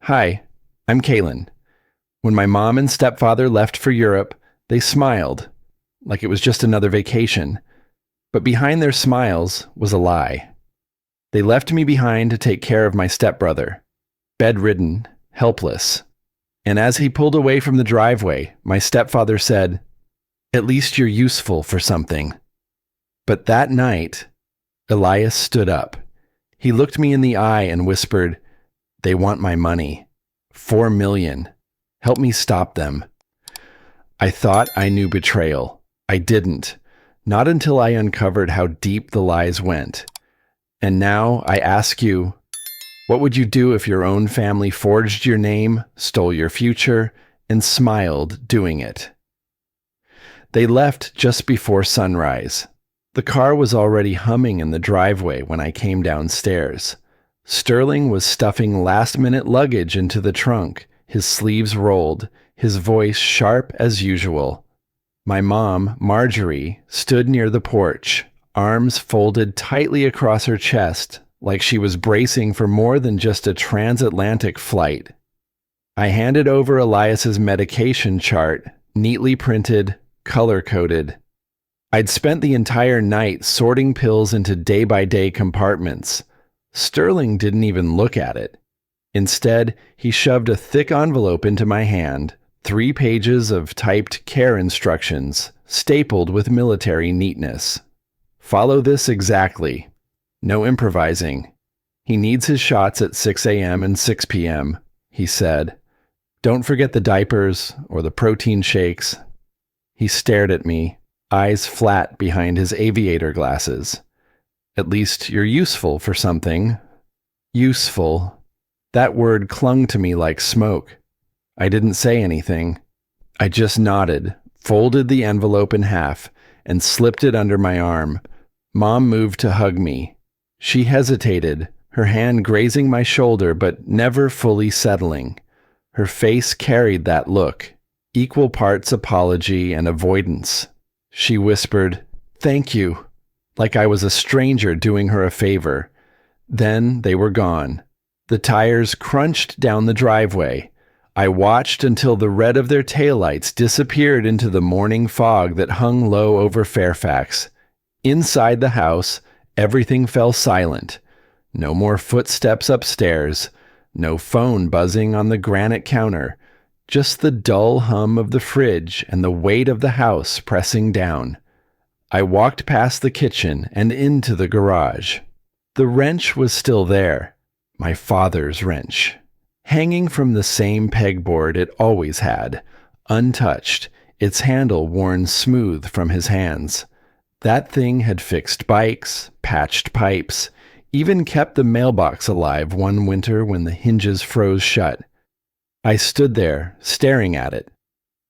Hi, I'm Kaylin. When my mom and stepfather left for Europe, they smiled, like it was just another vacation. But behind their smiles was a lie. They left me behind to take care of my stepbrother, bedridden, helpless. And as he pulled away from the driveway, my stepfather said, "At least you're useful for something." But that night, Elias stood up. He looked me in the eye and whispered, "They want my money. 4 million. Help me stop them." I thought I knew betrayal. I didn't. Not until I uncovered how deep the lies went. And now I ask you, what would you do if your own family forged your name, stole your future, and smiled doing it? They left just before sunrise. The car was already humming in the driveway when I came downstairs. Sterling was stuffing last-minute luggage into the trunk, his sleeves rolled, his voice sharp as usual. My mom, Marjorie, stood near the porch, arms folded tightly across her chest, like she was bracing for more than just a transatlantic flight. I handed over Elias's medication chart, neatly printed, color-coded. I'd spent the entire night sorting pills into day-by-day compartments. Sterling didn't even look at it. Instead, he shoved a thick envelope into my hand, 3 pages of typed care instructions, stapled with military neatness. Follow this exactly. No improvising. He needs his shots at 6 a.m. and 6 p.m., he said. Don't forget the diapers or the protein shakes. He stared at me, eyes flat behind his aviator glasses. At least you're useful for something. Useful. That word clung to me like smoke. I didn't say anything. I just nodded, folded the envelope in half, and slipped it under my arm. Mom moved to hug me. She hesitated, her hand grazing my shoulder but never fully settling. Her face carried that look, equal parts apology and avoidance. She whispered, "Thank you," like I was a stranger doing her a favor. Then they were gone. The tires crunched down the driveway. I watched until the red of their taillights disappeared into the morning fog that hung low over Fairfax. Inside the house, everything fell silent. No more footsteps upstairs. No phone buzzing on the granite counter. Just the dull hum of the fridge and the weight of the house pressing down. I walked past the kitchen and into the garage. The wrench was still there. My father's wrench. Hanging from the same pegboard it always had, untouched, its handle worn smooth from his hands. That thing had fixed bikes, patched pipes, even kept the mailbox alive one winter when the hinges froze shut. I stood there, staring at it.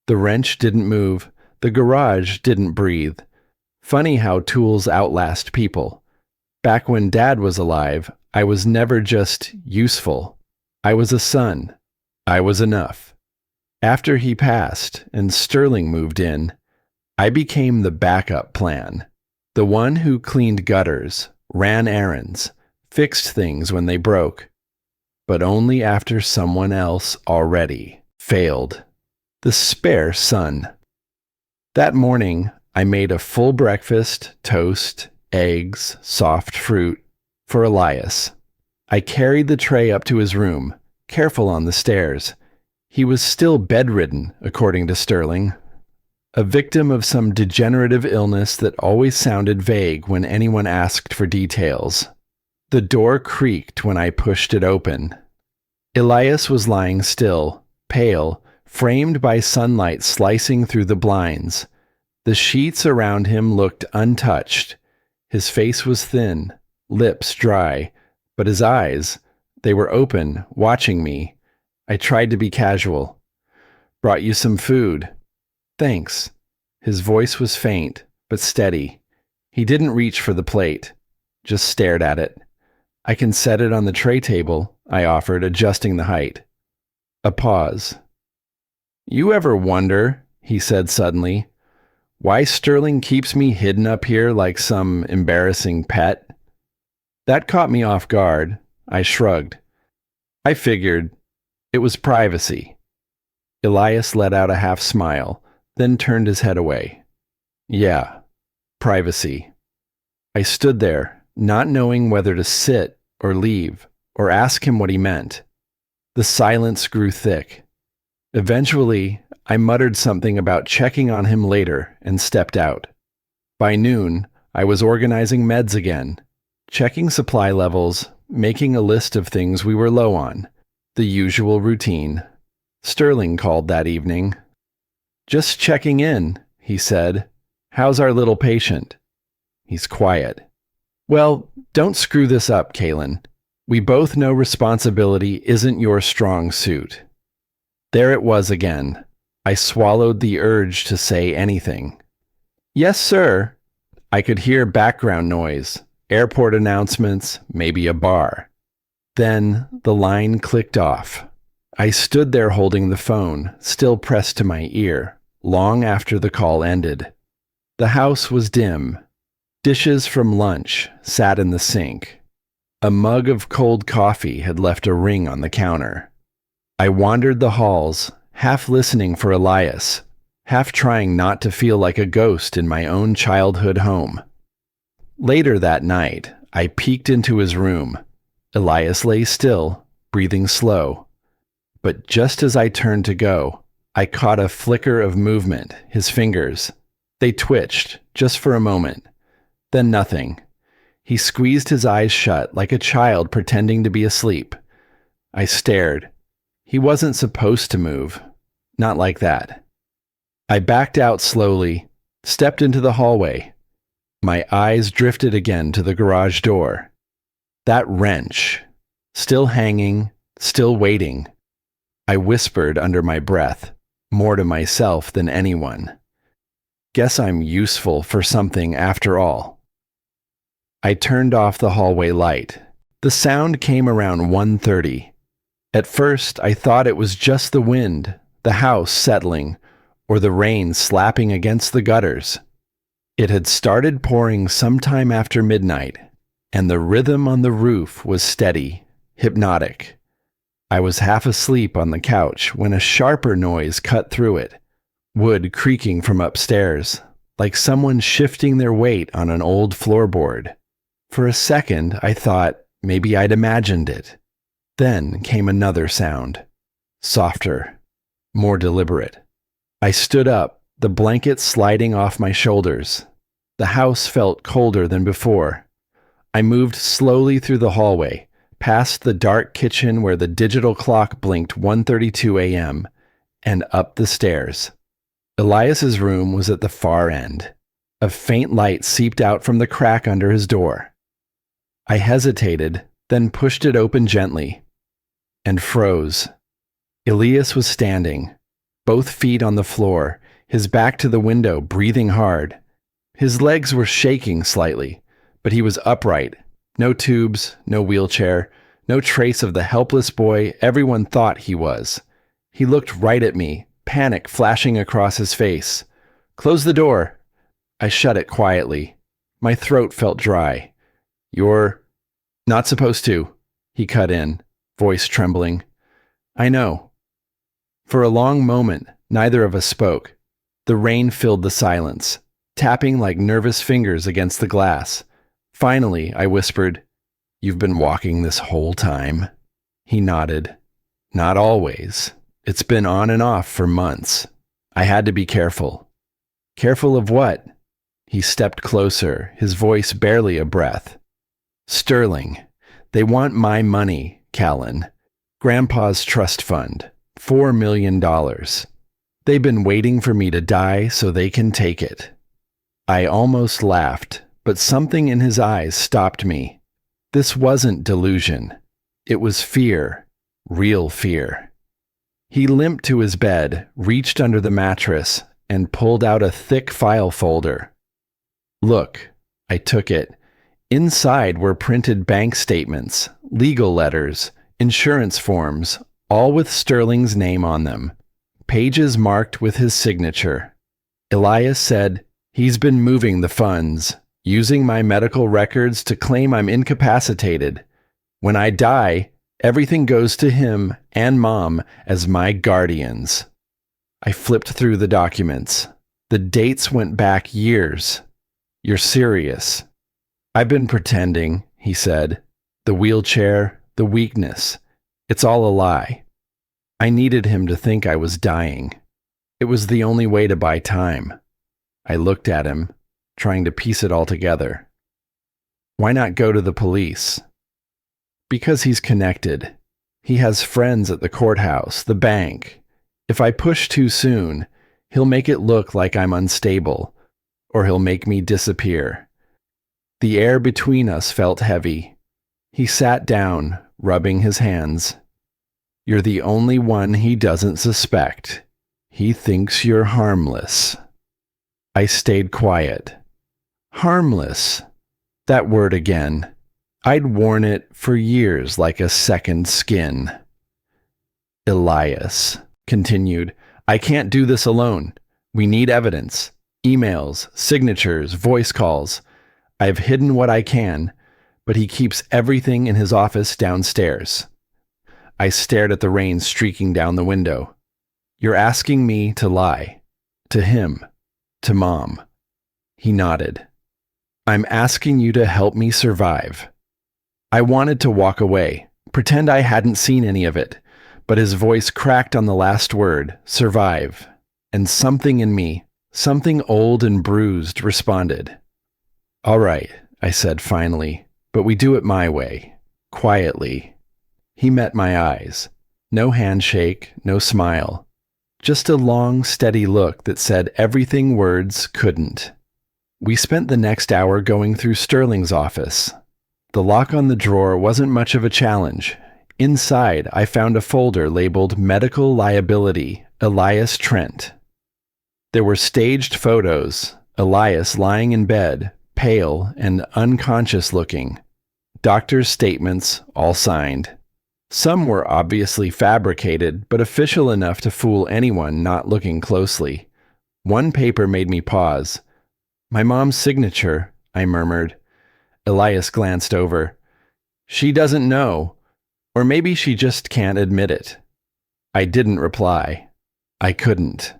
The wrench didn't move. The garage didn't breathe. Funny how tools outlast people. Back when Dad was alive, I was never just useful. I was a son. I was enough. After he passed and Sterling moved in, I became the backup plan. The one who cleaned gutters, ran errands, fixed things when they broke. But only after someone else already failed. The spare son. That morning, I made a full breakfast, toast, eggs, soft fruit, for Elias. I carried the tray up to his room, careful on the stairs. He was still bedridden, according to Sterling. A victim of some degenerative illness that always sounded vague when anyone asked for details. The door creaked when I pushed it open. Elias was lying still, pale, framed by sunlight slicing through the blinds. The sheets around him looked untouched. His face was thin, lips dry, but his eyes, they were open, watching me. I tried to be casual. "Brought you some food." "Thanks." His voice was faint, but steady. He didn't reach for the plate, just stared at it. "I can set it on the tray table," I offered, adjusting the height. A pause. "You ever wonder," he said suddenly, "why Sterling keeps me hidden up here like some embarrassing pet?" That caught me off guard. I shrugged. "I figured. It was privacy. Elias let out a half smile, then turned his head away. Yeah, privacy. I stood there, not knowing whether to sit or leave, or ask him what he meant. The silence grew thick. Eventually, I muttered something about checking on him later and stepped out. By noon, I was organizing meds again, checking supply levels, making a list of things we were low on. The usual routine. Sterling called that evening. Just checking in, he said. How's our little patient? He's quiet. Well, don't screw this up, Kaylin. We both know responsibility isn't your strong suit. There it was again. I swallowed the urge to say anything. Yes, sir. I could hear background noise, airport announcements, maybe a bar. Then the line clicked off. I stood there holding the phone, still pressed to my ear, long after the call ended. The house was dim. Dishes from lunch sat in the sink. A mug of cold coffee had left a ring on the counter. I wandered the halls, half listening for Elias, half trying not to feel like a ghost in my own childhood home. Later that night, I peeked into his room. Elias lay still, breathing slow. But just as I turned to go, I caught a flicker of movement, his fingers. They twitched, just for a moment. Then nothing. He squeezed his eyes shut like a child pretending to be asleep. I stared. He wasn't supposed to move. Not like that. I backed out slowly, stepped into the hallway. My eyes drifted again to the garage door. That wrench. Still hanging, still waiting. I whispered under my breath, more to myself than anyone. Guess I'm useful for something after all. I turned off the hallway light. The sound came around 1:30. At first, I thought it was just the wind, the house settling, or the rain slapping against the gutters. It had started pouring sometime after midnight, and the rhythm on the roof was steady, hypnotic. I was half asleep on the couch when a sharper noise cut through it, wood creaking from upstairs, like someone shifting their weight on an old floorboard. For a second, I thought maybe I'd imagined it. Then came another sound, softer, more deliberate. I stood up, the blanket sliding off my shoulders. The house felt colder than before. I moved slowly through the hallway, past the dark kitchen where the digital clock blinked 1:32 a.m., and up the stairs. Elias's room was at the far end. A faint light seeped out from the crack under his door. I hesitated, then pushed it open gently, and froze. Elias was standing, both feet on the floor, his back to the window, breathing hard. His legs were shaking slightly, but he was upright. No tubes, no wheelchair, no trace of the helpless boy everyone thought he was. He looked right at me, panic flashing across his face. "Close the door." I shut it quietly. My throat felt dry. "You're not supposed to," he cut in, voice trembling. "I know." For a long moment, neither of us spoke. The rain filled the silence, tapping like nervous fingers against the glass. Finally, I whispered, "You've been walking this whole time?" He nodded. "Not always. It's been on and off for months. I had to be careful." "Careful of what?" He stepped closer, his voice barely a breath. "Sterling. They want my money, Callan. Grandpa's trust fund. $4 million. They've been waiting for me to die so they can take it." I almost laughed, but something in his eyes stopped me. This wasn't delusion. It was fear. Real fear. He limped to his bed, reached under the mattress, and pulled out a thick file folder. "Look." I took it. Inside were printed bank statements, legal letters, insurance forms, all with Sterling's name on them. Pages marked with his signature. Elias said, "He's been moving the funds, using my medical records to claim I'm incapacitated. When I die, Everything goes to him and Mom as my guardians. I flipped through the documents. The dates went back years. You're serious. I've been pretending, he said. The wheelchair, the weakness. It's all a lie. I needed him to think I was dying. It was the only way to buy time. I looked at him, trying to piece it all together. Why not go to the police? Because he's connected. He has friends at the courthouse, the bank. If I push too soon, he'll make it look like I'm unstable, or he'll make me disappear. The air between us felt heavy. He sat down, rubbing his hands. You're the only one he doesn't suspect. He thinks you're harmless. I stayed quiet. Harmless. That word again. I'd worn it for years like a second skin. Elias continued, I can't do this alone. We need evidence. Emails, signatures, voice calls. I've hidden what I can, but he keeps everything in his office downstairs. I stared at the rain streaking down the window. You're asking me to lie. To him. To Mom. He nodded. I'm asking you to help me survive. I wanted to walk away, pretend I hadn't seen any of it, but his voice cracked on the last word, survive, and something in me, something old and bruised, responded. All right, I said finally, but we do it my way, quietly. He met my eyes. No handshake, no smile. Just a long, steady look that said everything words couldn't. We spent the next hour going through Sterling's office. The lock on the drawer wasn't much of a challenge. Inside, I found a folder labeled Medical Liability, Elias Trent. There were staged photos, Elias lying in bed, pale and unconscious looking. Doctors' statements, all signed. Some were obviously fabricated, but official enough to fool anyone not looking closely. One paper made me pause. My mom's signature, I murmured. Elias glanced over. She doesn't know, or maybe she just can't admit it. I didn't reply. I couldn't.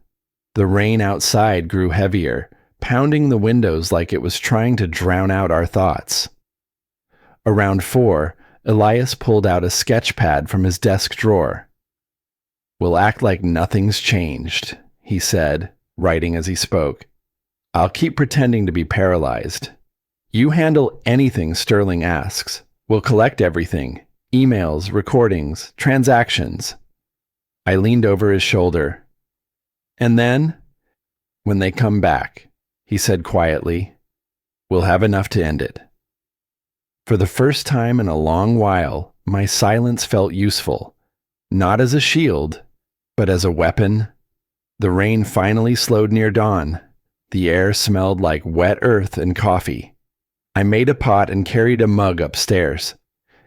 The rain outside grew heavier, pounding the windows like it was trying to drown out our thoughts. Around 4, Elias pulled out a sketch pad from his desk drawer. We'll act like nothing's changed, he said, writing as he spoke. I'll keep pretending to be paralyzed. You handle anything Sterling asks. We'll collect everything. Emails, recordings, transactions. I leaned over his shoulder. And then, when they come back, he said quietly, we'll have enough to end it. For the first time in a long while, my silence felt useful, not as a shield, but as a weapon. The rain finally slowed near dawn. The air smelled like wet earth and coffee. I made a pot and carried a mug upstairs.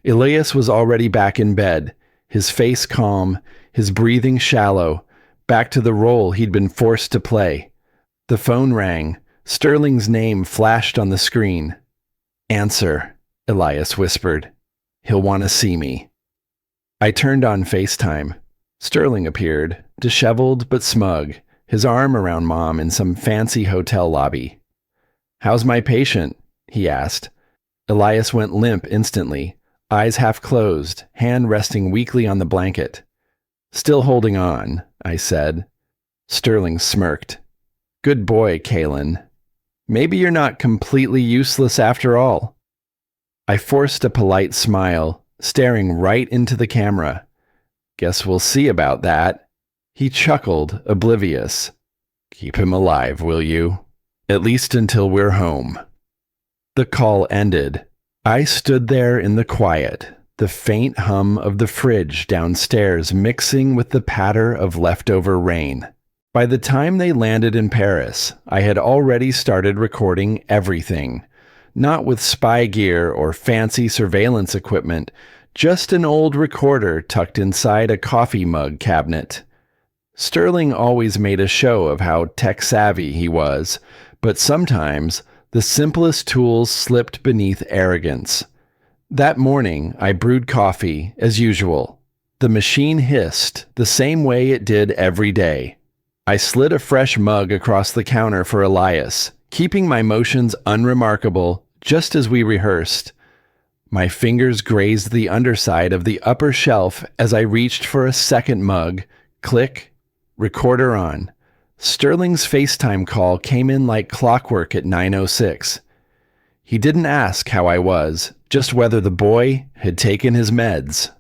Elias was already back in bed, his face calm, his breathing shallow, back to the role he'd been forced to play. The phone rang. Sterling's name flashed on the screen. Answer, Elias whispered. He'll want to see me. I turned on FaceTime. Sterling appeared, disheveled but smug, his arm around Mom in some fancy hotel lobby. How's my patient? He asked. Elias went limp instantly, eyes half closed, hand resting weakly on the blanket. Still holding on, I said. Sterling smirked. Good boy, Kaylin. Maybe you're not completely useless after all. I forced a polite smile, staring right into the camera. Guess we'll see about that. He chuckled, oblivious. Keep him alive, will you? At least until we're home. The call ended. I stood there in the quiet, the faint hum of the fridge downstairs mixing with the patter of leftover rain. By the time they landed in Paris, I had already started recording everything. Not with spy gear or fancy surveillance equipment, just an old recorder tucked inside a coffee mug cabinet. Sterling always made a show of how tech-savvy he was, but sometimes the simplest tools slipped beneath arrogance. That morning, I brewed coffee, as usual. The machine hissed the same way it did every day. I slid a fresh mug across the counter for Elias, keeping my motions unremarkable, just as we rehearsed. My fingers grazed the underside of the upper shelf as I reached for a second mug. Click, recorder on. Sterling's FaceTime call came in like clockwork at 9:06. He didn't ask how I was, just whether the boy had taken his meds.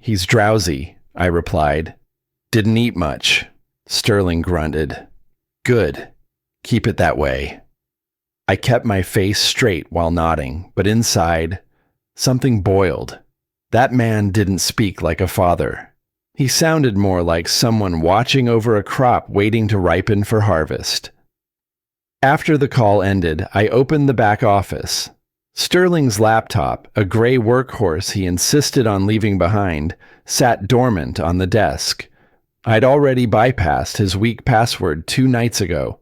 "He's drowsy," I replied. "Didn't eat much." Sterling grunted. "Good. Keep it that way." I kept my face straight while nodding, but inside, something boiled. That man didn't speak like a father. He sounded more like someone watching over a crop waiting to ripen for harvest. After the call ended, I opened the back office. Sterling's laptop, a gray workhorse he insisted on leaving behind, sat dormant on the desk. I'd already bypassed his weak password 2 nights ago.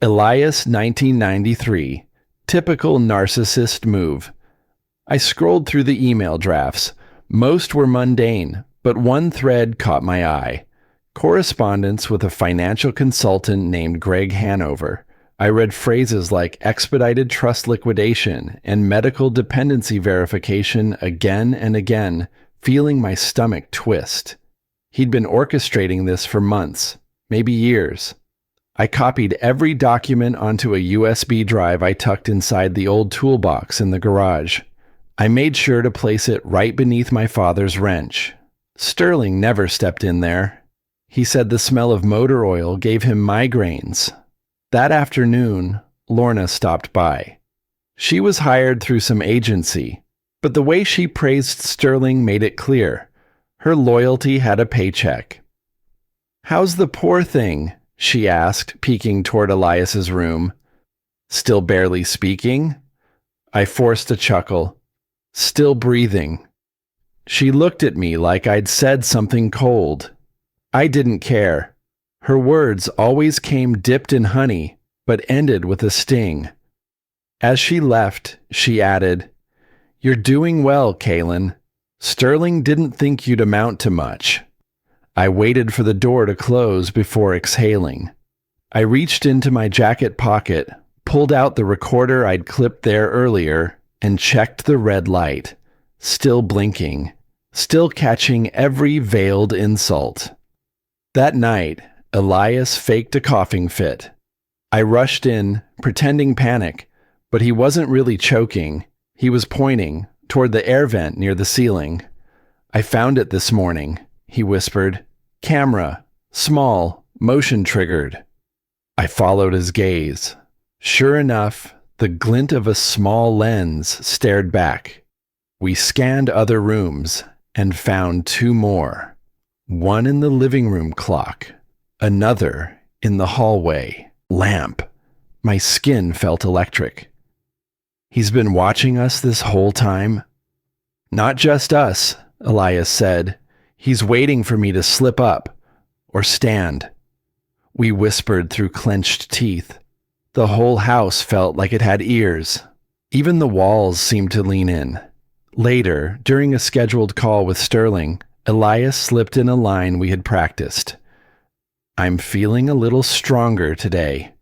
Elias 1993. Typical narcissist move. I scrolled through the email drafts. Most were mundane, but one thread caught my eye. Correspondence with a financial consultant named Greg Hanover. I read phrases like expedited trust liquidation and medical dependency verification again and again, feeling my stomach twist. He'd been orchestrating this for months, maybe years. I copied every document onto a USB drive I tucked inside the old toolbox in the garage. I made sure to place it right beneath my father's wrench. Sterling never stepped in there. He said the smell of motor oil gave him migraines. That afternoon, Lorna stopped by. She was hired through some agency, but the way she praised Sterling made it clear. Her loyalty had a paycheck. "How's the poor thing?" she asked, peeking toward Elias's room. "Still barely speaking?" I forced a chuckle. "Still breathing." She looked at me like I'd said something cold. I didn't care. Her words always came dipped in honey, but ended with a sting. As she left, she added, "You're doing well, Kaylin. Sterling didn't think you'd amount to much." I waited for the door to close before exhaling. I reached into my jacket pocket, pulled out the recorder I'd clipped there earlier, and checked the red light. Still blinking, still catching every veiled insult. That night, Elias faked a coughing fit. I rushed in, pretending panic, but he wasn't really choking. He was pointing toward the air vent near the ceiling. "I found it this morning," he whispered. "Camera, small, motion triggered." I followed his gaze. Sure enough, the glint of a small lens stared back. We scanned other rooms and found 2 more. One in the living room clock, another in the hallway lamp. My skin felt electric. "He's been watching us this whole time?" "Not just us," Elias said. "He's waiting for me to slip up or stand." We whispered through clenched teeth. The whole house felt like it had ears. Even the walls seemed to lean in. Later, during a scheduled call with Sterling, Elias slipped in a line we had practiced. "I'm feeling a little stronger today."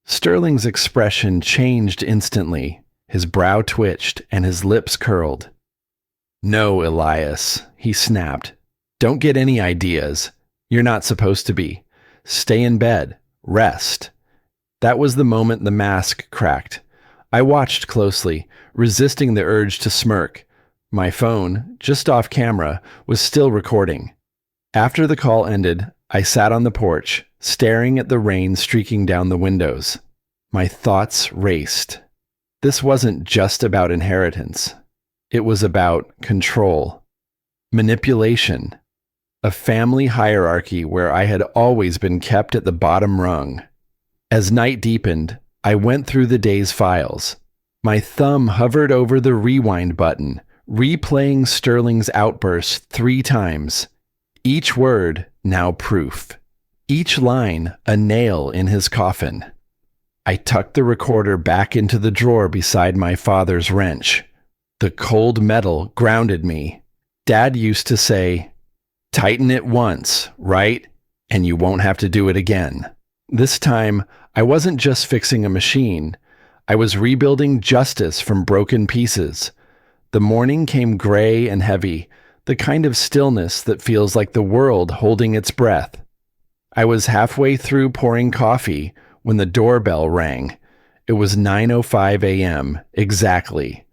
Sterling's expression changed instantly. His brow twitched and his lips curled. "No, Elias," he snapped. "Don't get any ideas. You're not supposed to be. Stay in bed. Rest." That was the moment the mask cracked. I watched closely, resisting the urge to smirk. My phone, just off camera, was still recording. After the call ended, I sat on the porch, staring at the rain streaking down the windows. My thoughts raced. This wasn't just about inheritance. It was about control, manipulation, a family hierarchy where I had always been kept at the bottom rung. As night deepened, I went through the day's files. My thumb hovered over the rewind button, replaying Sterling's outburst 3 times. Each word now proof. Each line a nail in his coffin. I tucked the recorder back into the drawer beside my father's wrench. The cold metal grounded me. Dad used to say, "Tighten it once, right? And you won't have to do it again." This time, I wasn't just fixing a machine. I was rebuilding justice from broken pieces. The morning came gray and heavy, the kind of stillness that feels like the world holding its breath. I was halfway through pouring coffee when the doorbell rang. It was 9:05 a.m. exactly.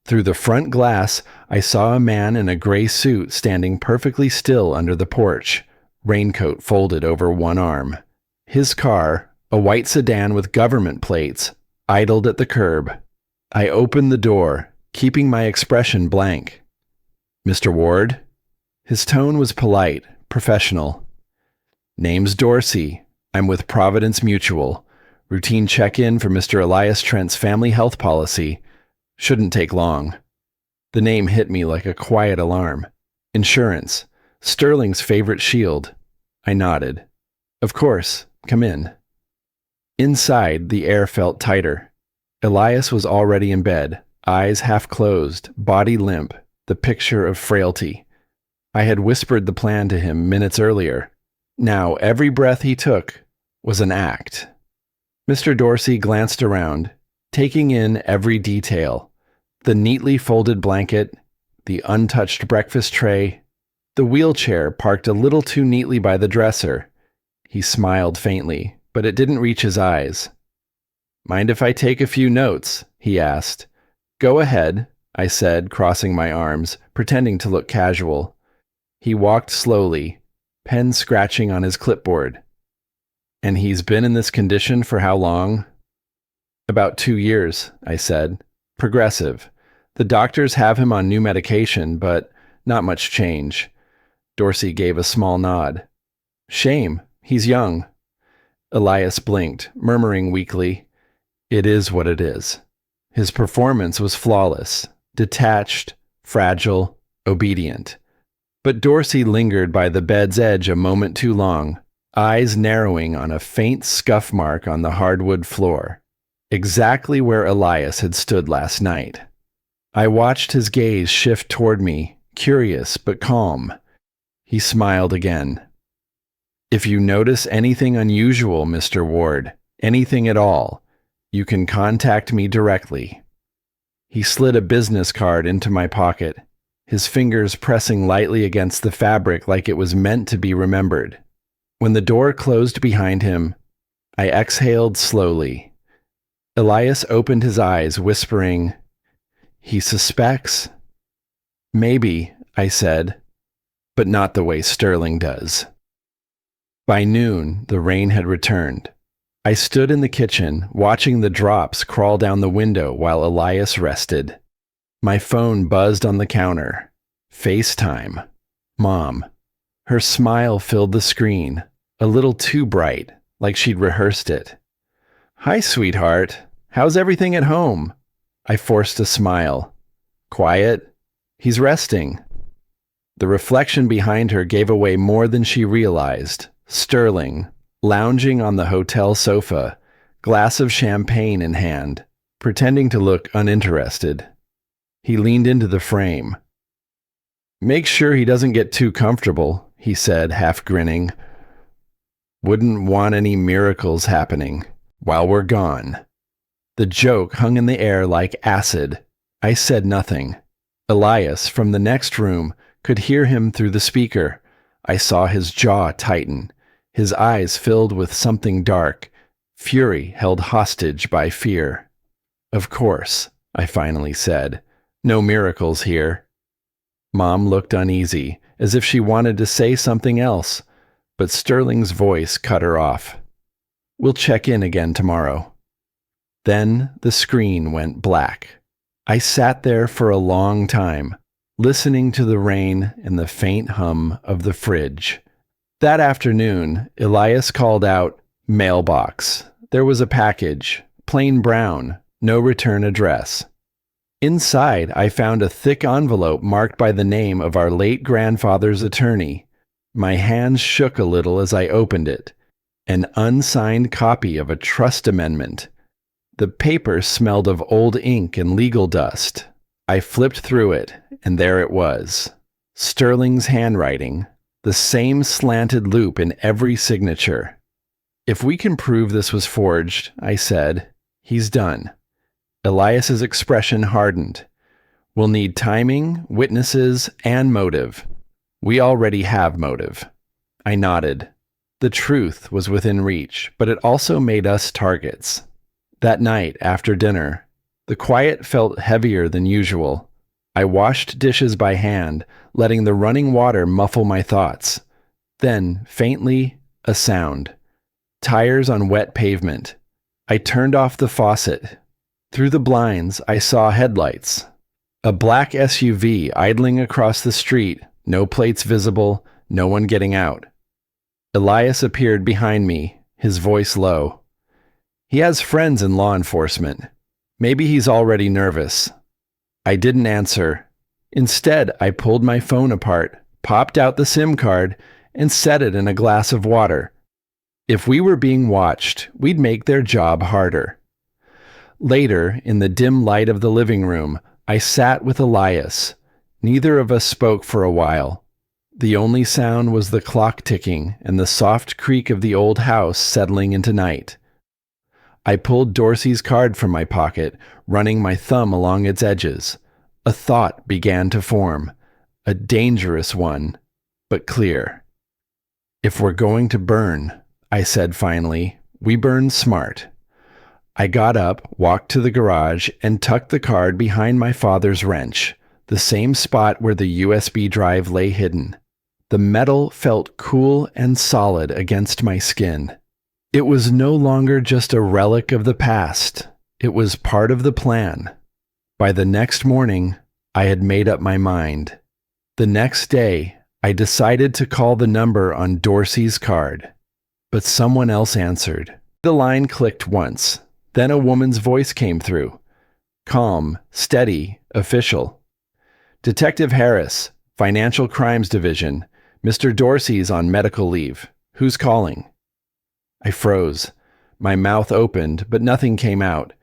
Through the front glass, I saw a man in a gray suit standing perfectly still under the porch, raincoat folded over one arm. His car, a white sedan with government plates, idled at the curb. I opened the door, keeping my expression blank. "Mr. Ward?" His tone was polite, professional. "Name's Dorsey. I'm with Providence Mutual. Routine check-in for Mr. Elias Trent's family health policy. Shouldn't take long." The name hit me like a quiet alarm. Insurance. Sterling's favorite shield. I nodded. "Of course. Come in." Inside, the air felt tighter. Elias was already in bed, eyes half closed, body limp, the picture of frailty. I had whispered the plan to him minutes earlier. Now every breath he took was an act. Mr. Dorsey glanced around, taking in every detail. The neatly folded blanket, the untouched breakfast tray, the wheelchair parked a little too neatly by the dresser. He smiled faintly, but it didn't reach his eyes. "Mind if I take a few notes?" he asked. "Go ahead," I said, crossing my arms, pretending to look casual. He walked slowly, pen scratching on his clipboard. "And he's been in this condition for how long?" "About 2 years," I said. "Progressive. The doctors have him on new medication, but not much change." Dorsey gave a small nod. "Shame. He's young." Elias blinked, murmuring weakly, "It is what it is." His performance was flawless, detached, fragile, obedient. But Dorsey lingered by the bed's edge a moment too long, eyes narrowing on a faint scuff mark on the hardwood floor, exactly where Elias had stood last night. I watched his gaze shift toward me, curious but calm. He smiled again. "If you notice anything unusual, Mr. Ward, anything at all, you can contact me directly." He slid a business card into my pocket, his fingers pressing lightly against the fabric like it was meant to be remembered. When the door closed behind him, I exhaled slowly. Elias opened his eyes, whispering, "He suspects?" "Maybe," I said, "but not the way Sterling does." By noon, the rain had returned. I stood in the kitchen, watching the drops crawl down the window while Elias rested. My phone buzzed on the counter. FaceTime. Mom. Her smile filled the screen, a little too bright, like she'd rehearsed it. "Hi, sweetheart. How's everything at home?" I forced a smile. "Quiet? He's resting." The reflection behind her gave away more than she realized. Sterling, lounging on the hotel sofa, glass of champagne in hand, pretending to look uninterested. He leaned into the frame. "Make sure he doesn't get too comfortable," he said, half grinning. "Wouldn't want any miracles happening while we're gone." The joke hung in the air like acid. I said nothing. Elias, from the next room, could hear him through the speaker. I saw his jaw tighten. His eyes filled with something dark, fury held hostage by fear. "Of course," I finally said. "No miracles here." Mom looked uneasy, as if she wanted to say something else, but Sterling's voice cut her off. "We'll check in again tomorrow." Then the screen went black. I sat there for a long time, listening to the rain and the faint hum of the fridge. That afternoon, Elias called out, "Mailbox." There was a package, plain brown, no return address. Inside, I found a thick envelope marked by the name of our late grandfather's attorney. My hands shook a little as I opened it. An unsigned copy of a trust amendment. The paper smelled of old ink and legal dust. I flipped through it, and there it was. Sterling's handwriting, the same slanted loop in every signature. If we can prove this was forged, I said, he's done. Elias's expression hardened. We'll need timing, witnesses, and motive. We already have motive. I nodded. The truth was within reach, but it also made us targets. That night, after dinner, the quiet felt heavier than usual. I washed dishes by hand, letting the running water muffle my thoughts. Then, faintly, a sound. Tires on wet pavement. I turned off the faucet. Through the blinds, I saw headlights. A black SUV idling across the street, no plates visible, no one getting out. Elias appeared behind me, his voice low. He has friends in law enforcement. Maybe he's already nervous. I didn't answer. Instead, I pulled my phone apart, popped out the SIM card, and set it in a glass of water. If we were being watched, we'd make their job harder. Later, in the dim light of the living room, I sat with Elias. Neither of us spoke for a while. The only sound was the clock ticking and the soft creak of the old house settling into night. I pulled Dorsey's card from my pocket, running my thumb along its edges. A thought began to form, a dangerous one, but clear. If we're going to burn, I said finally, we burn smart. I got up, walked to the garage, and tucked the card behind my father's wrench, the same spot where the USB drive lay hidden. The metal felt cool and solid against my skin. It was no longer just a relic of the past. It was part of the plan. By the next morning, I had made up my mind. The next day, I decided to call the number on Dorsey's card. But someone else answered. The line clicked once. Then a woman's voice came through. Calm, steady, official. Detective Harris, Financial Crimes Division. Mr. Dorsey's on medical leave. Who's calling? I froze. My mouth opened, but nothing came out.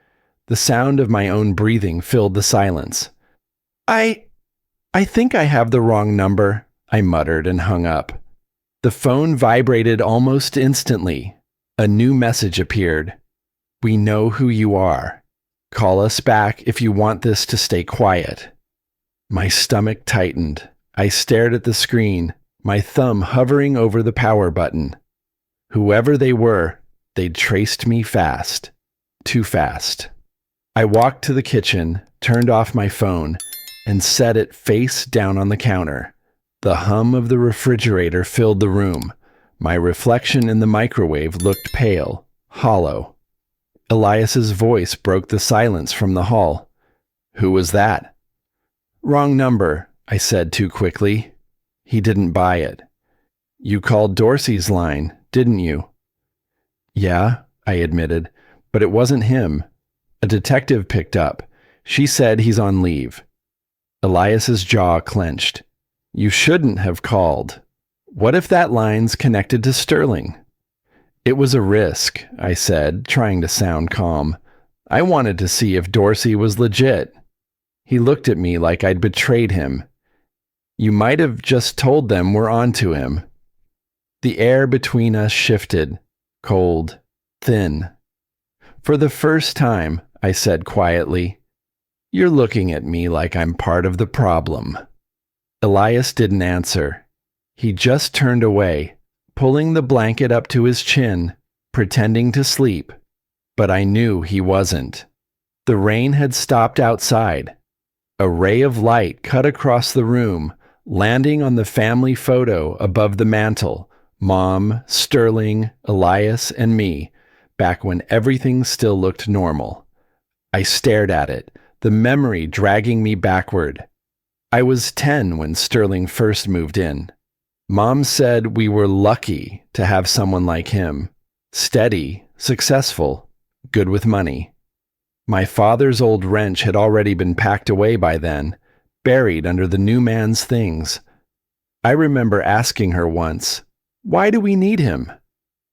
The sound of my own breathing filled the silence. I think I have the wrong number, I muttered and hung up. The phone vibrated almost instantly. A new message appeared. We know who you are. Call us back if you want this to stay quiet. My stomach tightened. I stared at the screen, my thumb hovering over the power button. Whoever they were, they'd traced me fast. Too fast. I walked to the kitchen, turned off my phone, and set it face down on the counter. The hum of the refrigerator filled the room. My reflection in the microwave looked pale, hollow. Elias's voice broke the silence from the hall. Who was that? Wrong number, I said too quickly. He didn't buy it. You called Dorsey's line, didn't you? Yeah, I admitted, but it wasn't him. A detective picked up. She said he's on leave. Elias's jaw clenched. You shouldn't have called. What if that line's connected to Sterling? It was a risk, I said, trying to sound calm. I wanted to see if Dorsey was legit. He looked at me like I'd betrayed him. You might have just told them we're onto him. The air between us shifted, cold, thin. For the first time, I said quietly, you're looking at me like I'm part of the problem. Elias didn't answer. He just turned away, pulling the blanket up to his chin, pretending to sleep. But I knew he wasn't. The rain had stopped outside. A ray of light cut across the room, landing on the family photo above the mantel. Mom, Sterling, Elias, and me, back when everything still looked normal. I stared at it, the memory dragging me backward. I was 10 when Sterling first moved in. Mom said we were lucky to have someone like him. Steady, successful, good with money. My father's old wrench had already been packed away by then, buried under the new man's things. I remember asking her once, "Why do we need him?"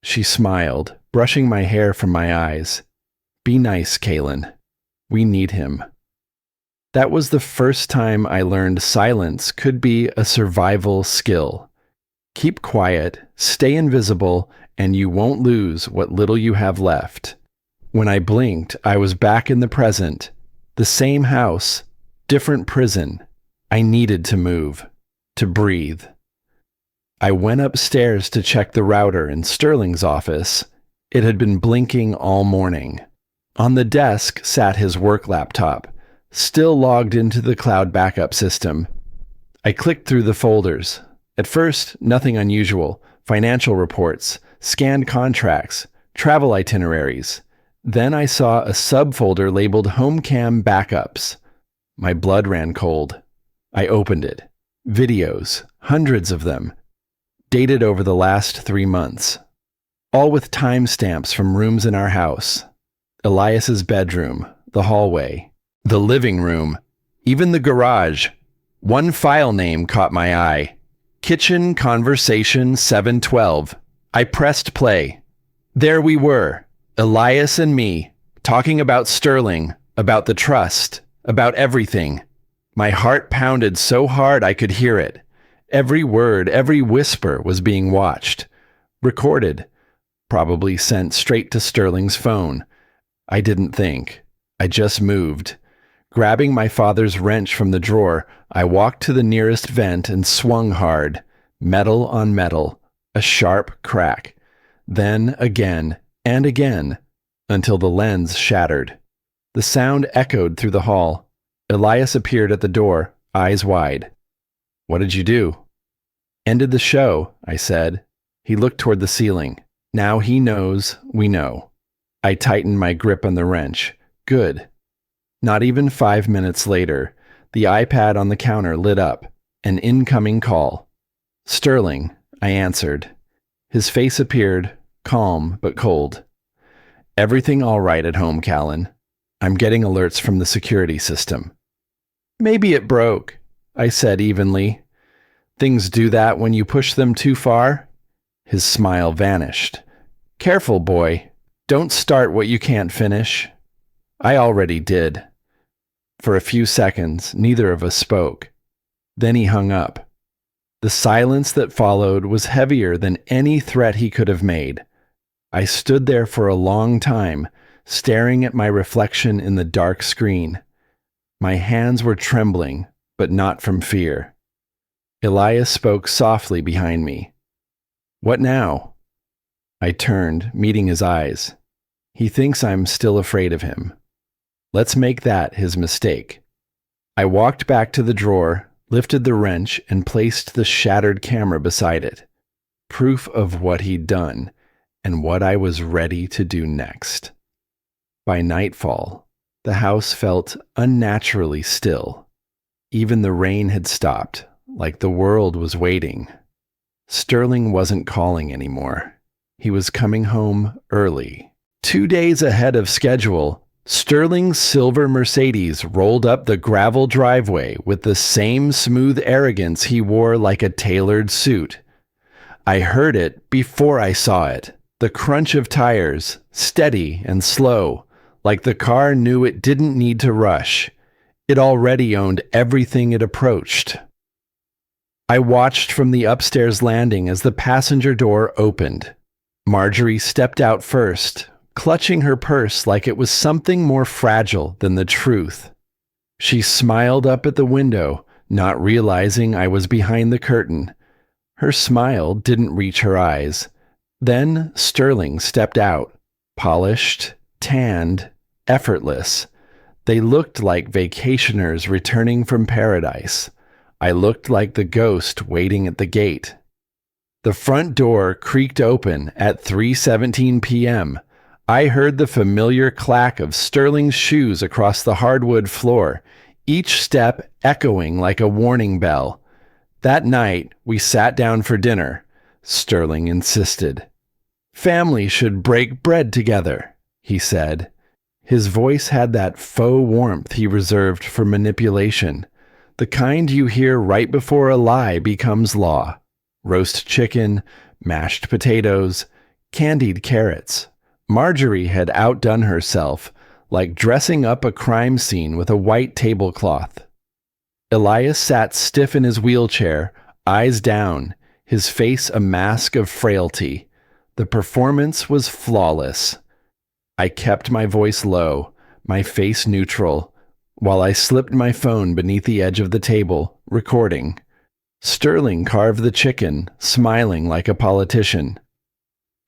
She smiled, brushing my hair from my eyes. "Be nice, Kaylin. We need him." That was the first time I learned silence could be a survival skill. Keep quiet, stay invisible, and you won't lose what little you have left. When I blinked, I was back in the present. The same house, different prison. I needed to move, to breathe. I went upstairs to check the router in Sterling's office. It had been blinking all morning. On the desk sat his work laptop, still logged into the cloud backup system. I clicked through the folders. At first, nothing unusual. Financial reports, scanned contracts, travel itineraries. Then I saw a subfolder labeled HomeCam Backups. My blood ran cold. I opened it. Videos, hundreds of them, dated over the last 3 months. All with timestamps from rooms in our house. Elias's bedroom, the hallway, the living room, even the garage. One file name caught my eye. Kitchen Conversation 712. I pressed play. There we were, Elias and me, talking about Sterling, about the trust, about everything. My heart pounded so hard I could hear it. Every word, every whisper was being watched, recorded, probably sent straight to Sterling's phone. I didn't think. I just moved. Grabbing my father's wrench from the drawer, I walked to the nearest vent and swung hard. Metal on metal, a sharp crack. Then again and again, until the lens shattered. The sound echoed through the hall. Elias appeared at the door, eyes wide. What did you do? Ended the show, I said. He looked toward the ceiling. Now he knows, we know. I tightened my grip on the wrench. Good. Not even 5 minutes later, the iPad on the counter lit up. An incoming call. Sterling, I answered. His face appeared, calm but cold. Everything all right at home, Callan. I'm getting alerts from the security system. Maybe it broke, I said evenly. Things do that when you push them too far? His smile vanished. Careful, boy. Don't start what you can't finish. I already did. For a few seconds, neither of us spoke. Then he hung up. The silence that followed was heavier than any threat he could have made. I stood there for a long time, staring at my reflection in the dark screen. My hands were trembling, but not from fear. Elias spoke softly behind me. What now? I turned, meeting his eyes. He thinks I'm still afraid of him. Let's make that his mistake. I walked back to the drawer, lifted the wrench, and placed the shattered camera beside it. Proof of what he'd done, and what I was ready to do next. By nightfall, the house felt unnaturally still. Even the rain had stopped, like the world was waiting. Sterling wasn't calling anymore. He was coming home early. 2 days ahead of schedule, Sterling's silver Mercedes rolled up the gravel driveway with the same smooth arrogance he wore like a tailored suit. I heard it before I saw it. The crunch of tires, steady and slow, like the car knew it didn't need to rush. It already owned everything it approached. I watched from the upstairs landing as the passenger door opened. Marjorie stepped out first, clutching her purse like it was something more fragile than the truth. She smiled up at the window, not realizing I was behind the curtain. Her smile didn't reach her eyes. Then Sterling stepped out, polished, tanned, effortless. They looked like vacationers returning from paradise. I looked like the ghost waiting at the gate. The front door creaked open at 3:17 p.m. I heard the familiar clack of Sterling's shoes across the hardwood floor, each step echoing like a warning bell. That night, we sat down for dinner. Sterling insisted. Family should break bread together, he said. His voice had that faux warmth he reserved for manipulation, the kind you hear right before a lie becomes law. Roast chicken, mashed potatoes, candied carrots. Marjorie had outdone herself, like dressing up a crime scene with a white tablecloth. Elias sat stiff in his wheelchair, eyes down, his face a mask of frailty. The performance was flawless. I kept my voice low, my face neutral, while I slipped my phone beneath the edge of the table, recording. Sterling carved the chicken, smiling like a politician.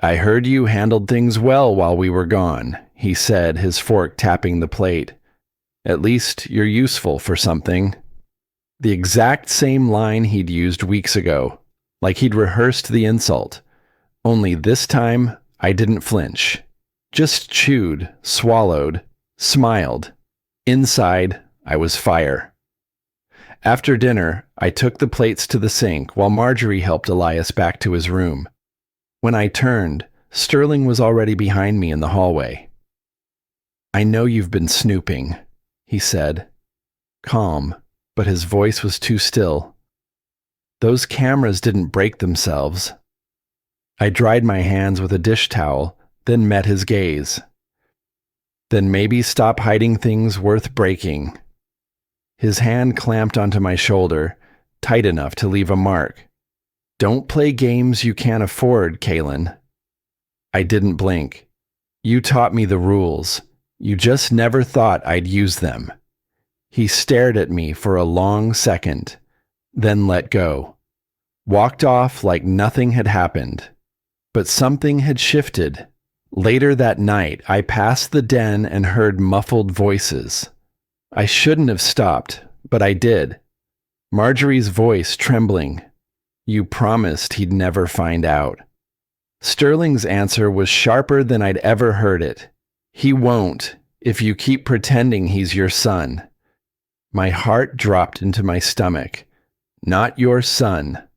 "I heard you handled things well while we were gone," he said, his fork tapping the plate. "At least you're useful for something." The exact same line he'd used weeks ago, like he'd rehearsed the insult. Only this time, I didn't flinch. Just chewed, swallowed, smiled. Inside, I was fire. After dinner, I took the plates to the sink while Marjorie helped Elias back to his room. When I turned, Sterling was already behind me in the hallway. "I know you've been snooping," he said. Calm, but his voice was too still. "Those cameras didn't break themselves." I dried my hands with a dish towel, then met his gaze. "Then maybe stop hiding things worth breaking." His hand clamped onto my shoulder, tight enough to leave a mark. "Don't play games you can't afford, Kaylin." I didn't blink. "You taught me the rules. You just never thought I'd use them." He stared at me for a long second, then let go. Walked off like nothing had happened. But something had shifted. Later that night, I passed the den and heard muffled voices. I shouldn't have stopped, but I did. Marjorie's voice trembling. "You promised he'd never find out." Sterling's answer was sharper than I'd ever heard it. "He won't, if you keep pretending he's your son." My heart dropped into my stomach. "Not your son."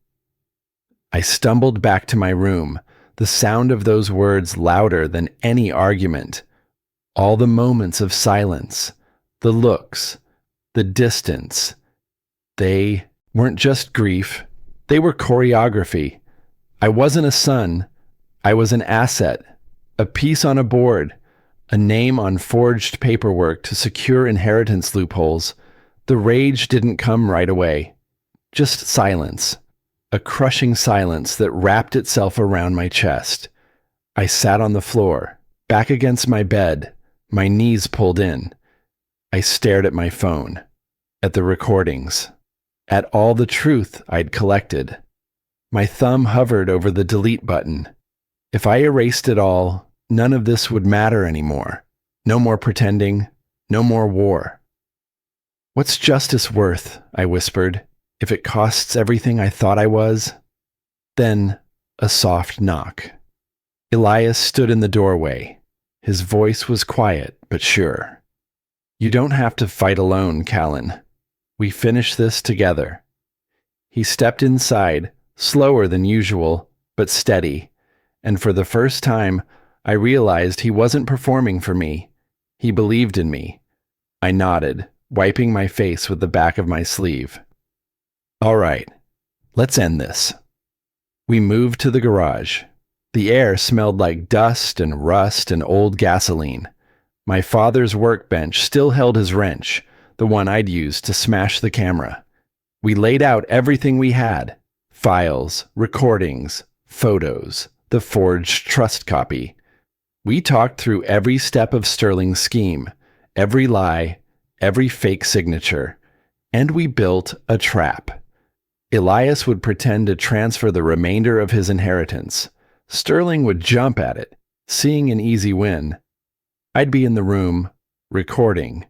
I stumbled back to my room, the sound of those words louder than any argument. All the moments of silence, the looks, the distance. They weren't just grief, they were choreography. I wasn't a son, I was an asset, a piece on a board, a name on forged paperwork to secure inheritance loopholes. The rage didn't come right away. Just silence. A crushing silence that wrapped itself around my chest. I sat on the floor, back against my bed, my knees pulled in. I stared at my phone, at the recordings, at all the truth I'd collected. My thumb hovered over the delete button. If I erased it all, none of this would matter anymore. No more pretending, no more war. "What's justice worth?" I whispered. "If it costs everything I thought I was?" Then a soft knock. Elias stood in the doorway. His voice was quiet but sure. "You don't have to fight alone, Callan. We finish this together." He stepped inside, slower than usual, but steady, and for the first time, I realized he wasn't performing for me. He believed in me. I nodded, wiping my face with the back of my sleeve. "All right, let's end this." We moved to the garage. The air smelled like dust and rust and old gasoline. My father's workbench still held his wrench, the one I'd used to smash the camera. We laid out everything we had: files, recordings, photos, the forged trust copy. We talked through every step of Sterling's scheme, every lie, every fake signature, and we built a trap. Elias would pretend to transfer the remainder of his inheritance. Sterling would jump at it, seeing an easy win. I'd be in the room, recording.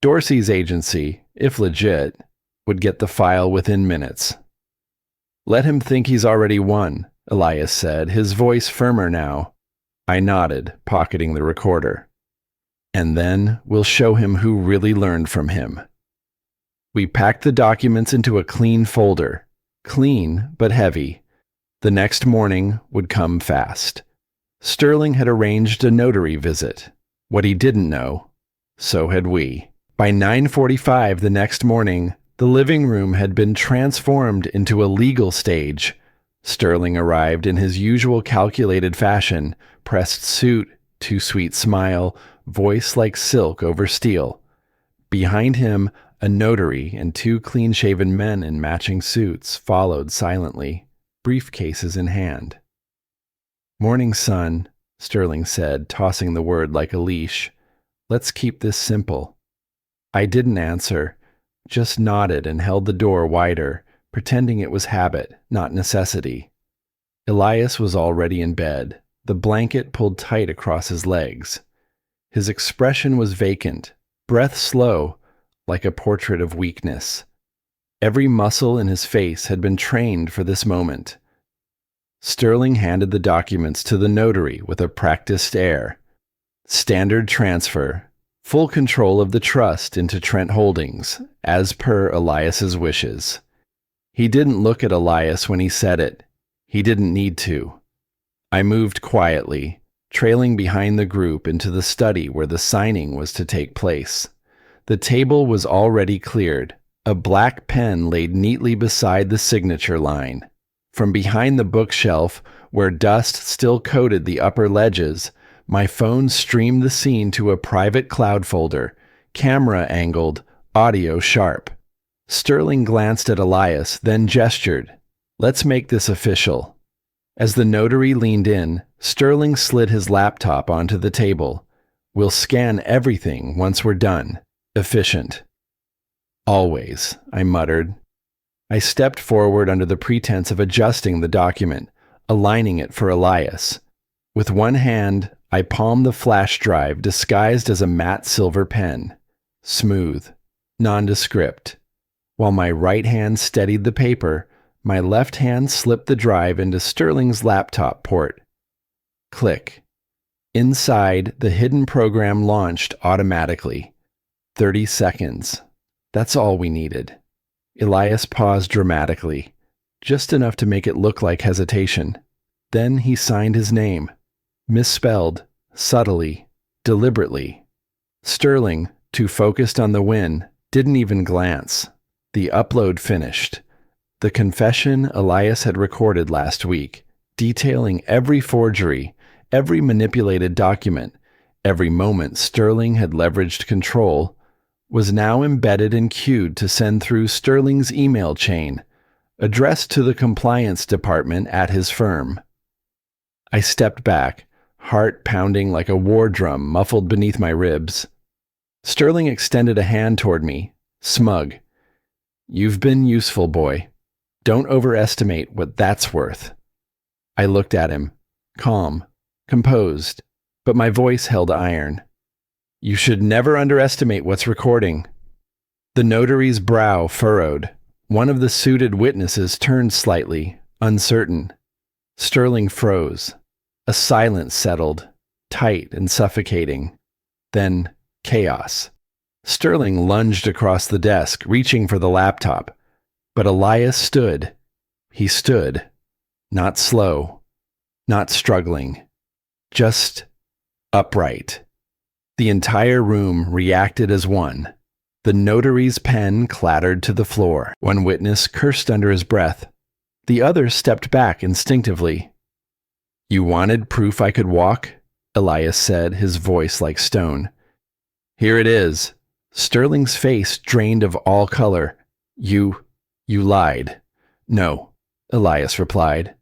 Dorsey's agency, if legit, would get the file within minutes. "Let him think he's already won," Elias said, his voice firmer now. I nodded, pocketing the recorder. "And then we'll show him who really learned from him." We packed the documents into a clean folder. Clean, but heavy. The next morning would come fast. Sterling had arranged a notary visit. What he didn't know, so had we. By 9:45 the next morning, the living room had been transformed into a legal stage. Sterling arrived in his usual calculated fashion, pressed suit, too sweet smile, voice like silk over steel. Behind him, a notary and two clean-shaven men in matching suits followed silently, briefcases in hand. "Morning, son," Sterling said, tossing the word like a leash. "Let's keep this simple." I didn't answer, just nodded and held the door wider, pretending it was habit, not necessity. Elias was already in bed, the blanket pulled tight across his legs. His expression was vacant, breath slow, like a portrait of weakness. Every muscle in his face had been trained for this moment. Sterling handed the documents to the notary with a practiced air. Standard transfer, full control of the trust into Trent Holdings, as per Elias's wishes. He didn't look at Elias when he said it. He didn't need to. I moved quietly, trailing behind the group into the study where the signing was to take place. The table was already cleared, a black pen laid neatly beside the signature line. From behind the bookshelf, where dust still coated the upper ledges, my phone streamed the scene to a private cloud folder, camera angled, audio sharp. Sterling glanced at Elias, then gestured. "Let's make this official." As the notary leaned in, Sterling slid his laptop onto the table. "We'll scan everything once we're done. Efficient." "Always," I muttered. I stepped forward under the pretense of adjusting the document, aligning it for Elias. With one hand, I palmed the flash drive disguised as a matte silver pen. Smooth, nondescript. While my right hand steadied the paper, my left hand slipped the drive into Sterling's laptop port. Click. Inside, the hidden program launched automatically. 30 seconds. That's all we needed. Elias paused dramatically, just enough to make it look like hesitation. Then he signed his name. Misspelled, subtly, deliberately. Sterling, too focused on the win, didn't even glance. The upload finished. The confession Elias had recorded last week, detailing every forgery, every manipulated document, every moment Sterling had leveraged control, was now embedded and queued to send through Sterling's email chain, addressed to the compliance department at his firm. I stepped back, heart pounding like a war drum muffled beneath my ribs. Sterling extended a hand toward me, smug. "You've been useful, boy. Don't overestimate what that's worth." I looked at him, calm, composed, but my voice held iron. "You should never underestimate what's recording." The notary's brow furrowed. One of the suited witnesses turned slightly, uncertain. Sterling froze. A silence settled, tight and suffocating. Then chaos. Sterling lunged across the desk, reaching for the laptop. But Elias stood. He stood. Not slow. Not struggling. Just upright. The entire room reacted as one. The notary's pen clattered to the floor. One witness cursed under his breath. The other stepped back instinctively. "You wanted proof I could walk?" Elias said, his voice like stone. "Here it is." Sterling's face drained of all color. You lied." "No," Elias replied.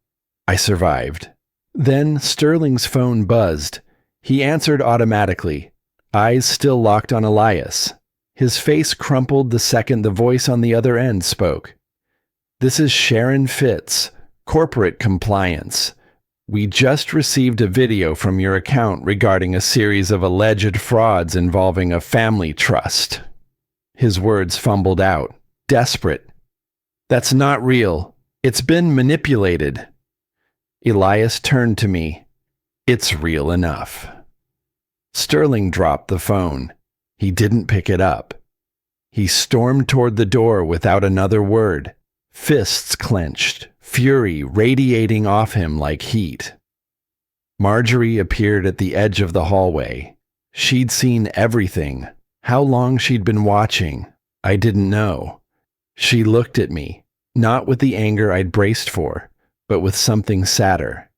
"I survived." Then Sterling's phone buzzed. He answered automatically, eyes still locked on Elias. His face crumpled the second the voice on the other end spoke. "This is Sharon Fitz, corporate compliance. We just received a video from your account regarding a series of alleged frauds involving a family trust." His words fumbled out, desperate. "That's not real. It's been manipulated." Elias turned to me. "It's real enough." Sterling dropped the phone. He didn't pick it up. He stormed toward the door without another word, fists clenched, fury radiating off him like heat. Marjorie appeared at the edge of the hallway. She'd seen everything. How long she'd been watching, I didn't know. She looked at me, not with the anger I'd braced for, but with something sadder,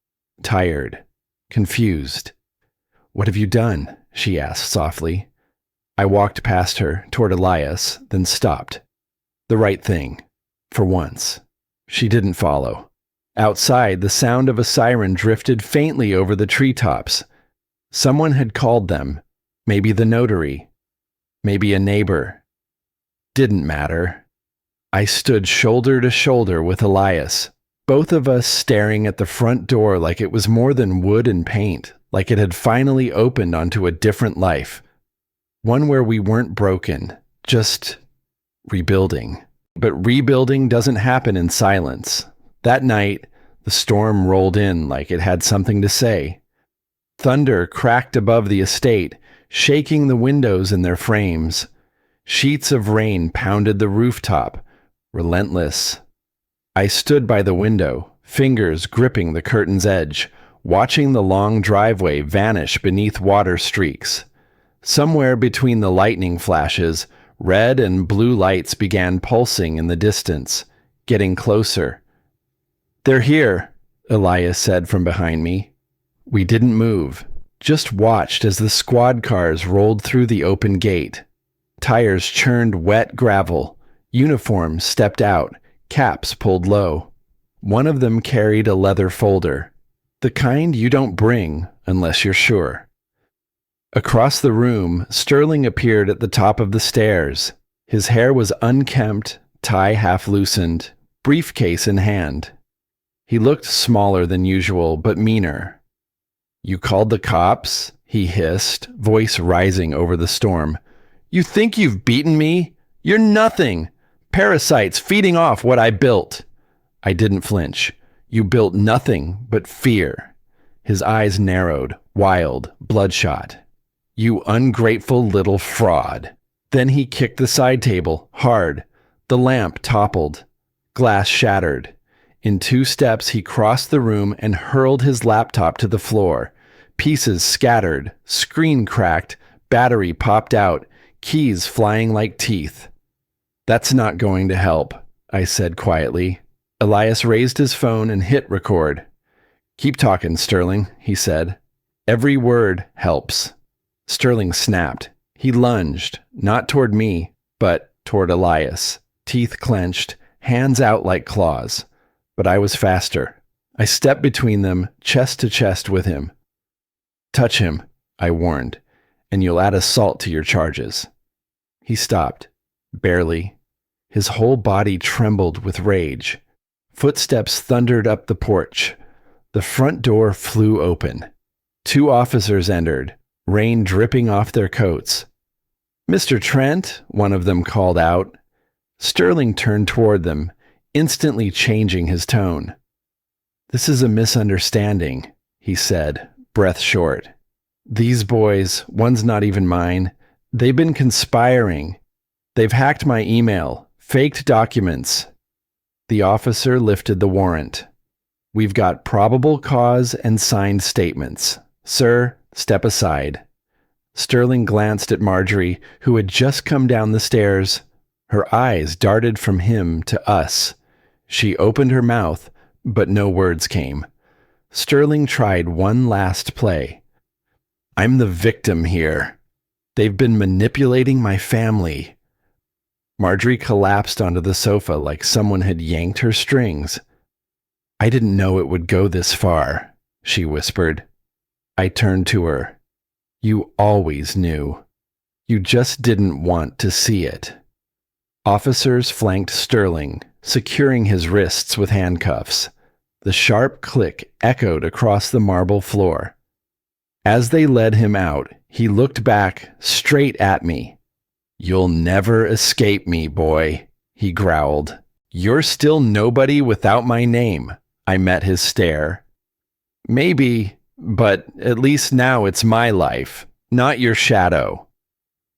tired, confused. "What have you done?" she asked softly. I walked past her, toward Elias, then stopped. The right thing. For once. She didn't follow. Outside, the sound of a siren drifted faintly over the treetops. Someone had called them. Maybe the notary. Maybe a neighbor. Didn't matter. I stood shoulder to shoulder with Elias, both of us staring at the front door like it was more than wood and paint, like it had finally opened onto a different life. One where we weren't broken, just rebuilding. But rebuilding doesn't happen in silence. That night, the storm rolled in like it had something to say. Thunder cracked above the estate, shaking the windows in their frames. Sheets of rain pounded the rooftop, relentless. I stood by the window, fingers gripping the curtain's edge, watching the long driveway vanish beneath water streaks. Somewhere between the lightning flashes, red and blue lights began pulsing in the distance, getting closer. "They're here," Elias said from behind me. We didn't move, just watched as the squad cars rolled through the open gate. Tires churned wet gravel, uniforms stepped out, caps pulled low. One of them carried a leather folder, the kind you don't bring unless you're sure. Across the room, Sterling appeared at the top of the stairs. His hair was unkempt, tie half loosened, briefcase in hand. He looked smaller than usual, but meaner. "You called the cops?" he hissed, voice rising over the storm. "You think you've beaten me? You're nothing! Parasites feeding off what I built." I didn't flinch. "You built nothing but fear." His eyes narrowed, wild, bloodshot. "You ungrateful little fraud." Then he kicked the side table, hard. The lamp toppled. Glass shattered. In 2 steps, he crossed the room and hurled his laptop to the floor. Pieces scattered, screen cracked, battery popped out, keys flying like teeth. "That's not going to help," I said quietly. Elias raised his phone and hit record. "Keep talking, Sterling," he said. "Every word helps." Sterling snapped. He lunged, not toward me, but toward Elias. Teeth clenched, hands out like claws. But I was faster. I stepped between them, chest to chest with him. "Touch him," I warned, "and you'll add assault to your charges." He stopped. Barely. His whole body trembled with rage. Footsteps thundered up the porch. The front door flew open. 2 officers entered, rain dripping off their coats. "Mr. Trent," one of them called out. Sterling turned toward them, instantly changing his tone. "This is a misunderstanding," he said, breath short. "These boys, one's not even mine, they've been conspiring. They've hacked my email, faked documents." The officer lifted the warrant. "We've got probable cause and signed statements. Sir, step aside." Sterling glanced at Marjorie, who had just come down the stairs. Her eyes darted from him to us. She opened her mouth, but no words came. Sterling tried one last play. "I'm the victim here. They've been manipulating my family." Marjorie collapsed onto the sofa like someone had yanked her strings. "I didn't know it would go this far," she whispered. I turned to her. "You always knew. You just didn't want to see it." Officers flanked Sterling, securing his wrists with handcuffs. The sharp click echoed across the marble floor. As they led him out, he looked back, straight at me. "You'll never escape me, boy," he growled. "You're still nobody without my name." I met his stare. "Maybe, but at least now it's my life, not your shadow."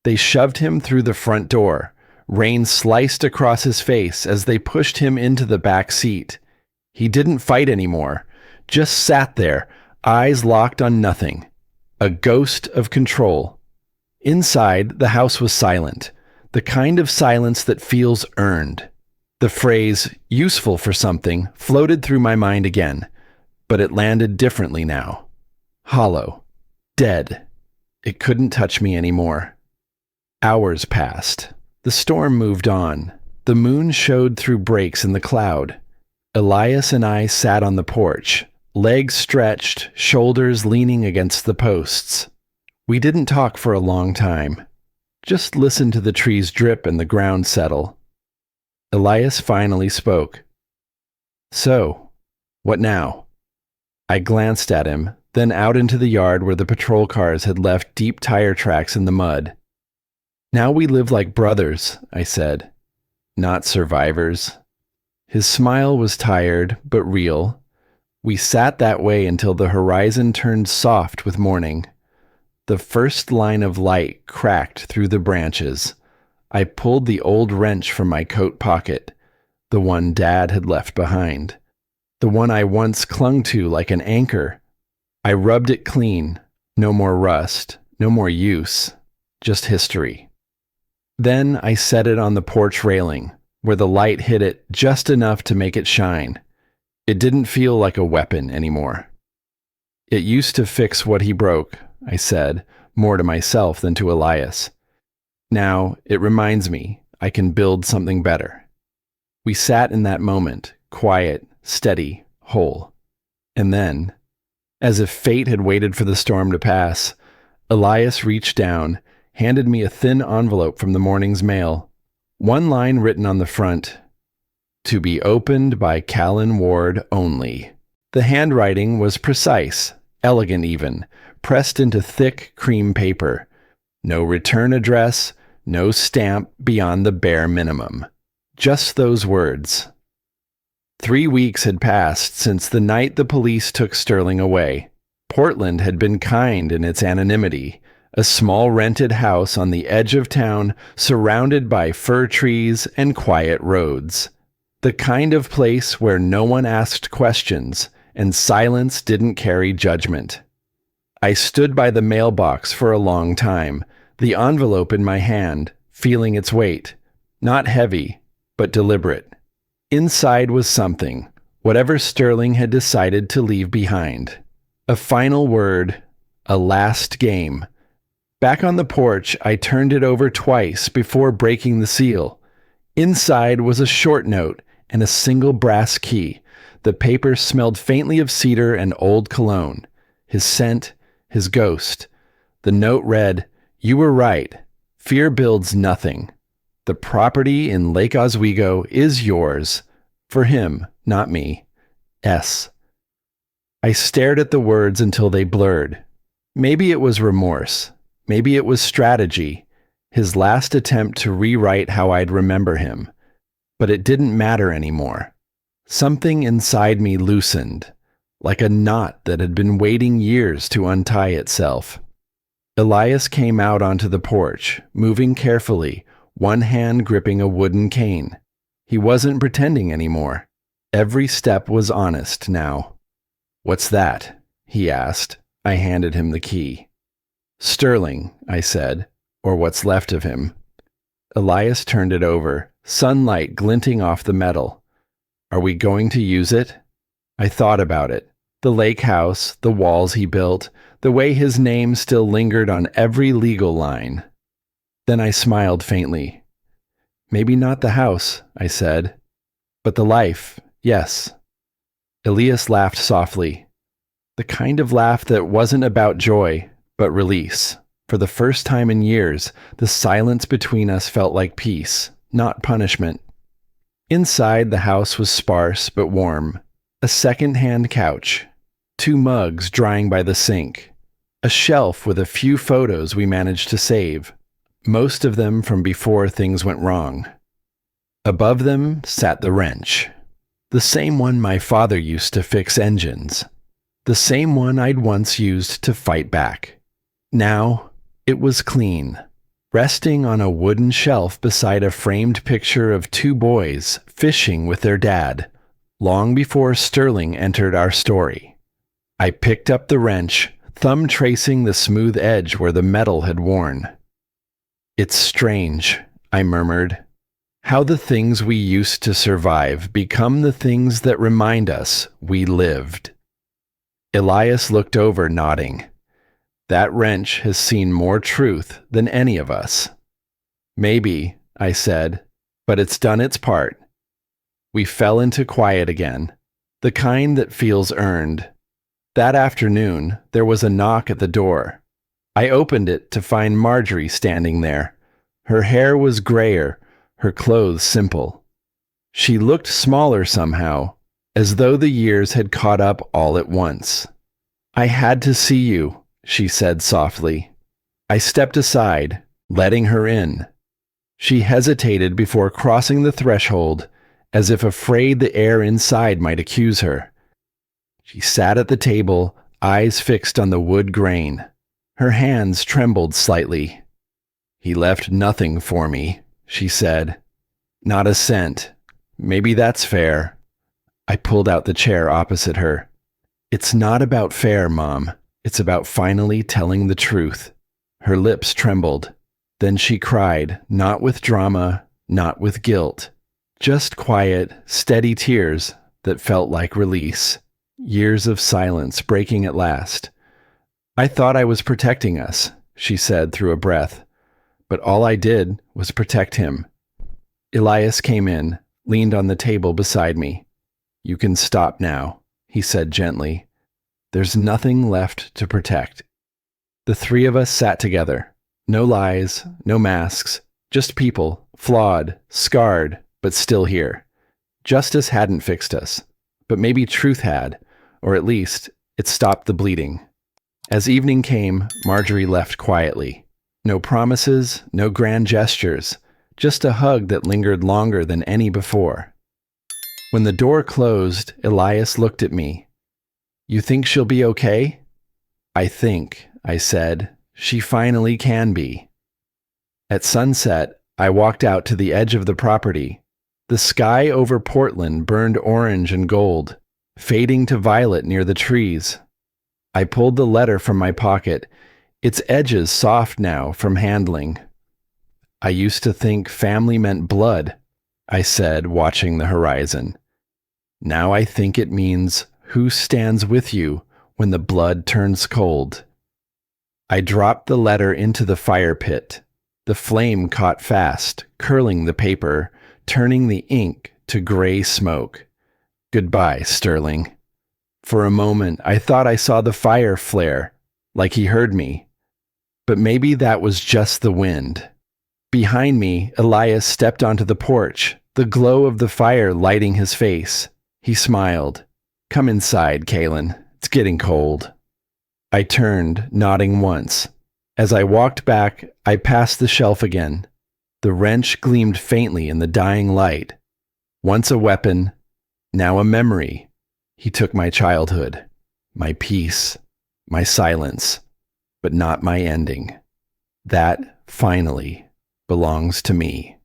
They shoved him through the front door. Rain sliced across his face as they pushed him into the back seat. He didn't fight anymore, just sat there, eyes locked on nothing. A ghost of control. Inside, the house was silent, the kind of silence that feels earned. The phrase, "useful for something," floated through my mind again, but it landed differently now. Hollow. Dead. It couldn't touch me anymore. Hours passed. The storm moved on. The moon showed through breaks in the cloud. Elias and I sat on the porch, legs stretched, shoulders leaning against the posts. We didn't talk for a long time. Just listened to the trees drip and the ground settle. Elias finally spoke. "So, what now?" I glanced at him, then out into the yard where the patrol cars had left deep tire tracks in the mud. "Now we live like brothers," I said. "Not survivors." His smile was tired, but real. We sat that way until the horizon turned soft with morning. The first line of light cracked through the branches. I pulled the old wrench from my coat pocket, the one Dad had left behind, the one I once clung to like an anchor. I rubbed it clean. No more rust, no more use, just history. Then I set it on the porch railing, where the light hit it just enough to make it shine. It didn't feel like a weapon anymore. "It used to fix what he broke," I said, more to myself than to Elias. "Now it reminds me I can build something better." We sat in that moment, quiet, steady, whole. And then, as if fate had waited for the storm to pass, Elias reached down, handed me a thin envelope from the morning's mail. One line written on the front, "To be opened by Callan Ward only." The handwriting was precise, elegant even, pressed into thick cream paper. No return address, no stamp beyond the bare minimum. Just those words. 3 weeks had passed since the night the police took Sterling away. Portland had been kind in its anonymity. A small rented house on the edge of town, surrounded by fir trees and quiet roads. The kind of place where no one asked questions, and silence didn't carry judgment. I stood by the mailbox for a long time, the envelope in my hand, feeling its weight. Not heavy, but deliberate. Inside was something, whatever Sterling had decided to leave behind. A final word, a last game. Back on the porch, I turned it over twice before breaking the seal. Inside was a short note and a single brass key. The paper smelled faintly of cedar and old cologne. His scent, his ghost. The note read, "You were right. Fear builds nothing. The property in Lake Oswego is yours. For him, not me. S." I stared at the words until they blurred. Maybe it was remorse. Maybe it was strategy, his last attempt to rewrite how I'd remember him. But it didn't matter anymore. Something inside me loosened, like a knot that had been waiting years to untie itself. Elias came out onto the porch, moving carefully, one hand gripping a wooden cane. He wasn't pretending anymore. Every step was honest now. "What's that?" he asked. I handed him the key. "Sterling," I said, "or what's left of him." Elias turned it over, sunlight glinting off the metal. "Are we going to use it?" I thought about it. The lake house, the walls he built, the way his name still lingered on every legal line. Then I smiled faintly. "Maybe not the house," I said, "but the life, yes." Elias laughed softly. The kind of laugh that wasn't about joy, but release. For the first time in years, the silence between us felt like peace, not punishment. Inside, the house was sparse but warm. A second-hand couch. 2 mugs drying by the sink. A shelf with a few photos we managed to save. Most of them from before things went wrong. Above them sat the wrench. The same one my father used to fix engines. The same one I'd once used to fight back. Now, it was clean, resting on a wooden shelf beside a framed picture of 2 boys fishing with their dad, long before Sterling entered our story. I picked up the wrench, thumb tracing the smooth edge where the metal had worn. "It's strange," I murmured, "how the things we used to survive become the things that remind us we lived." Elias looked over, nodding. That wrench has seen more truth than any of us. Maybe, I said, but it's done its part. We fell into quiet again, the kind that feels earned. That afternoon, there was a knock at the door. I opened it to find Marjorie standing there. Her hair was grayer, her clothes simple. She looked smaller somehow, as though the years had caught up all at once. "I had to see you," she said softly. I stepped aside, letting her in. She hesitated before crossing the threshold, as if afraid the air inside might accuse her. She sat at the table, eyes fixed on the wood grain. Her hands trembled slightly. "He left nothing for me," she said. "Not a cent. Maybe that's fair." I pulled out the chair opposite her. "It's not about fair, Mom. It's about finally telling the truth." Her lips trembled. Then she cried, not with drama, not with guilt. Just quiet, steady tears that felt like release. Years of silence breaking at last. "I thought I was protecting us," she said through a breath. "But all I did was protect him." Elias came in, leaned on the table beside me. "You can stop now," he said gently. "There's nothing left to protect." The three of us sat together. No lies, no masks, just people, flawed, scarred, but still here. Justice hadn't fixed us, but maybe truth had, or at least it stopped the bleeding. As evening came, Marjorie left quietly. No promises, no grand gestures, just a hug that lingered longer than any before. When the door closed, Elias looked at me. "You think she'll be okay?" "I think," I said, "she finally can be." At sunset, I walked out to the edge of the property. The sky over Portland burned orange and gold, fading to violet near the trees. I pulled the letter from my pocket, its edges soft now from handling. "I used to think family meant blood," I said, watching the horizon. "Now I think it means who stands with you when the blood turns cold." I dropped the letter into the fire pit. The flame caught fast, curling the paper, turning the ink to gray smoke. "Goodbye, Sterling." For a moment, I thought I saw the fire flare, like he heard me. But maybe that was just the wind. Behind me, Elias stepped onto the porch, the glow of the fire lighting his face. He smiled. "Come inside, Kaylin. It's getting cold." I turned, nodding once. As I walked back, I passed the shelf again. The wrench gleamed faintly in the dying light. Once a weapon, now a memory. He took my childhood, my peace, my silence, but not my ending. That, finally, belongs to me.